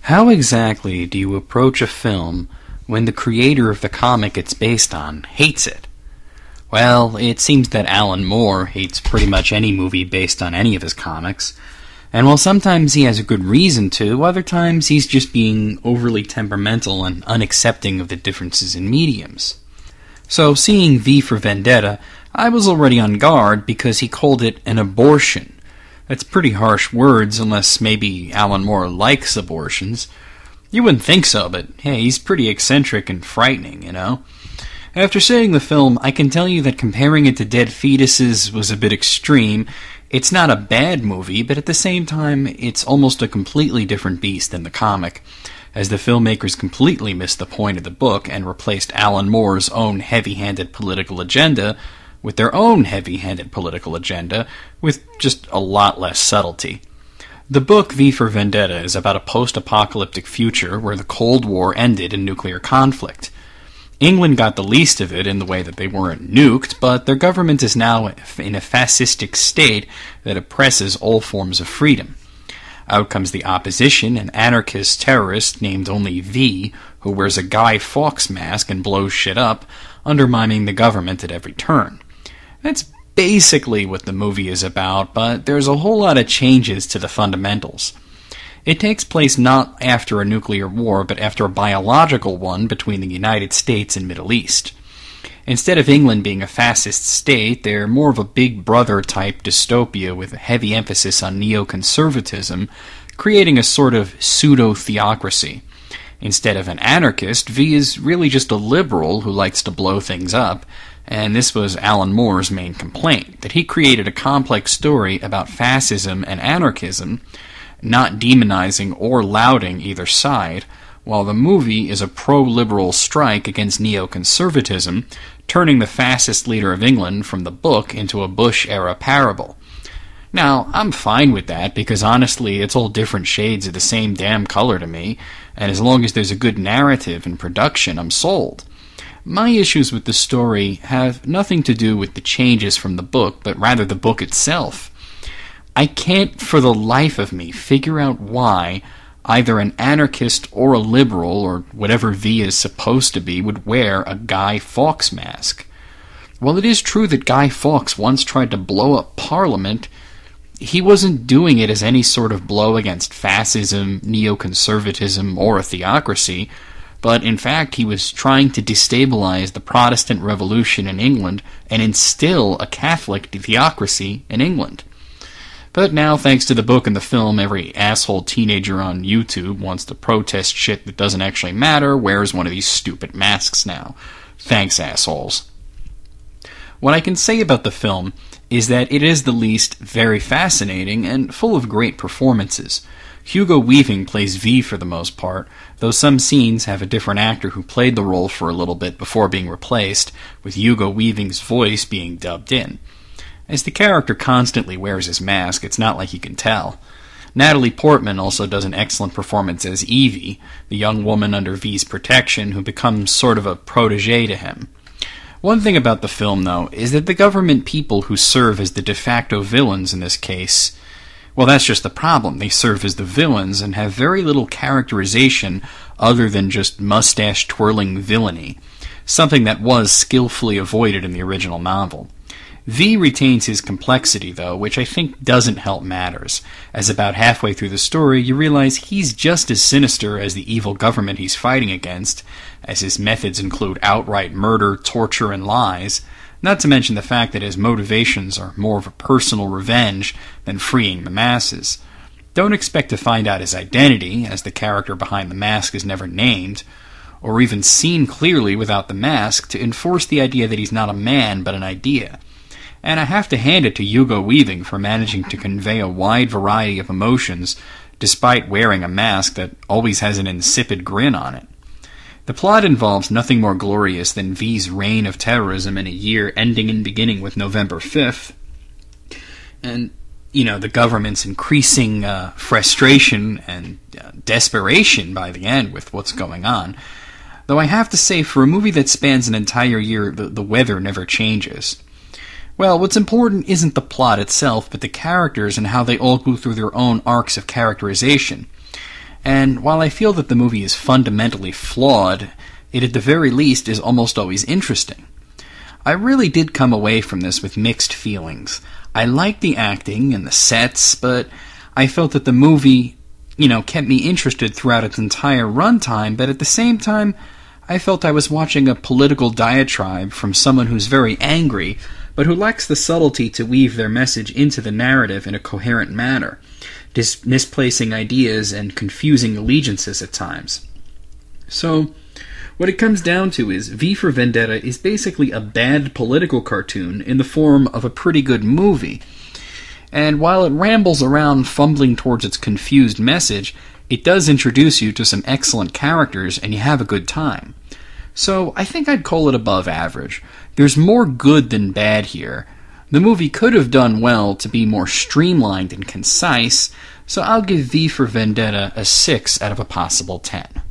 How exactly do you approach a film when the creator of the comic it's based on hates it? Well, it seems that Alan Moore hates pretty much any movie based on any of his comics, and while sometimes he has a good reason to, other times he's just being overly temperamental and unaccepting of the differences in mediums. So, seeing V for Vendetta, I was already on guard because he called it an abortion. That's pretty harsh words, unless maybe Alan Moore likes abortions. You wouldn't think so, but hey, he's pretty eccentric and frightening, you know? After seeing the film, I can tell you that comparing it to Dead Fetuses was a bit extreme. It's not a bad movie, but at the same time, it's almost a completely different beast than the comic, as the filmmakers completely missed the point of the book and replaced Alan Moore's own heavy-handed political agenda with their own heavy-handed political agenda, with just a lot less subtlety. The book V for Vendetta is about a post-apocalyptic future where the Cold War ended in nuclear conflict. England got the least of it in the way that they weren't nuked, but their government is now in a fascistic state that oppresses all forms of freedom. Out comes the opposition, an anarchist terrorist named only V, who wears a Guy Fawkes mask and blows shit up, undermining the government at every turn. That's basically what the movie is about, but there's a whole lot of changes to the fundamentals. It takes place not after a nuclear war, but after a biological one between the United States and Middle East. Instead of England being a fascist state, they're more of a Big Brother-type dystopia with a heavy emphasis on neoconservatism, creating a sort of pseudo-theocracy. Instead of an anarchist, V is really just a liberal who likes to blow things up, and this was Alan Moore's main complaint, that he created a complex story about fascism and anarchism, not demonizing or lauding either side, while the movie is a pro-liberal strike against neoconservatism, turning the fascist leader of England from the book into a Bush-era parable. Now, I'm fine with that, because honestly, it's all different shades of the same damn color to me, and as long as there's a good narrative and production, I'm sold. My issues with the story have nothing to do with the changes from the book, but rather the book itself. I can't for the life of me figure out why either an anarchist or a liberal, or whatever V is supposed to be, would wear a Guy Fawkes mask. While it is true that Guy Fawkes once tried to blow up Parliament, he wasn't doing it as any sort of blow against fascism, neoconservatism, or a theocracy, but in fact he was trying to destabilize the Protestant Revolution in England and instill a Catholic theocracy in England. But now, thanks to the book and the film, every asshole teenager on YouTube wants to protest shit that doesn't actually matter, wears one of these stupid masks now. Thanks, assholes. What I can say about the film is that it is the least very fascinating and full of great performances. Hugo Weaving plays V for the most part, though some scenes have a different actor who played the role for a little bit before being replaced, with Hugo Weaving's voice being dubbed in. As the character constantly wears his mask, it's not like you can tell. Natalie Portman also does an excellent performance as Evie, the young woman under V's protection who becomes sort of a protege to him. One thing about the film, though, is that the government people who serve as the de facto villains in this case, well, that's just the problem. They serve as the villains and have very little characterization other than just mustache-twirling villainy, something that was skillfully avoided in the original novel. V retains his complexity, though, which I think doesn't help matters, as about halfway through the story you realize he's just as sinister as the evil government he's fighting against, as his methods include outright murder, torture, and lies, not to mention the fact that his motivations are more of a personal revenge than freeing the masses. Don't expect to find out his identity, as the character behind the mask is never named, or even seen clearly without the mask to enforce the idea that he's not a man but an idea. And I have to hand it to Hugo Weaving for managing to convey a wide variety of emotions despite wearing a mask that always has an insipid grin on it. The plot involves nothing more glorious than V's reign of terrorism in a year ending and beginning with November 5th. And, the government's increasing frustration and desperation by the end with what's going on. Though I have to say, for a movie that spans an entire year, the weather never changes. Well, what's important isn't the plot itself, but the characters and how they all go through their own arcs of characterization. And while I feel that the movie is fundamentally flawed, it at the very least is almost always interesting. I really did come away from this with mixed feelings. I liked the acting and the sets, but I felt that the movie, kept me interested throughout its entire runtime, but at the same time, I felt I was watching a political diatribe from someone who's very angry, but who lacks the subtlety to weave their message into the narrative in a coherent manner, misplacing ideas and confusing allegiances at times. So, what it comes down to is V for Vendetta is basically a bad political cartoon in the form of a pretty good movie. And while it rambles around fumbling towards its confused message, it does introduce you to some excellent characters and you have a good time. So I think I'd call it above average. There's more good than bad here. The movie could have done well to be more streamlined and concise, so I'll give V for Vendetta a 6 out of a possible 10.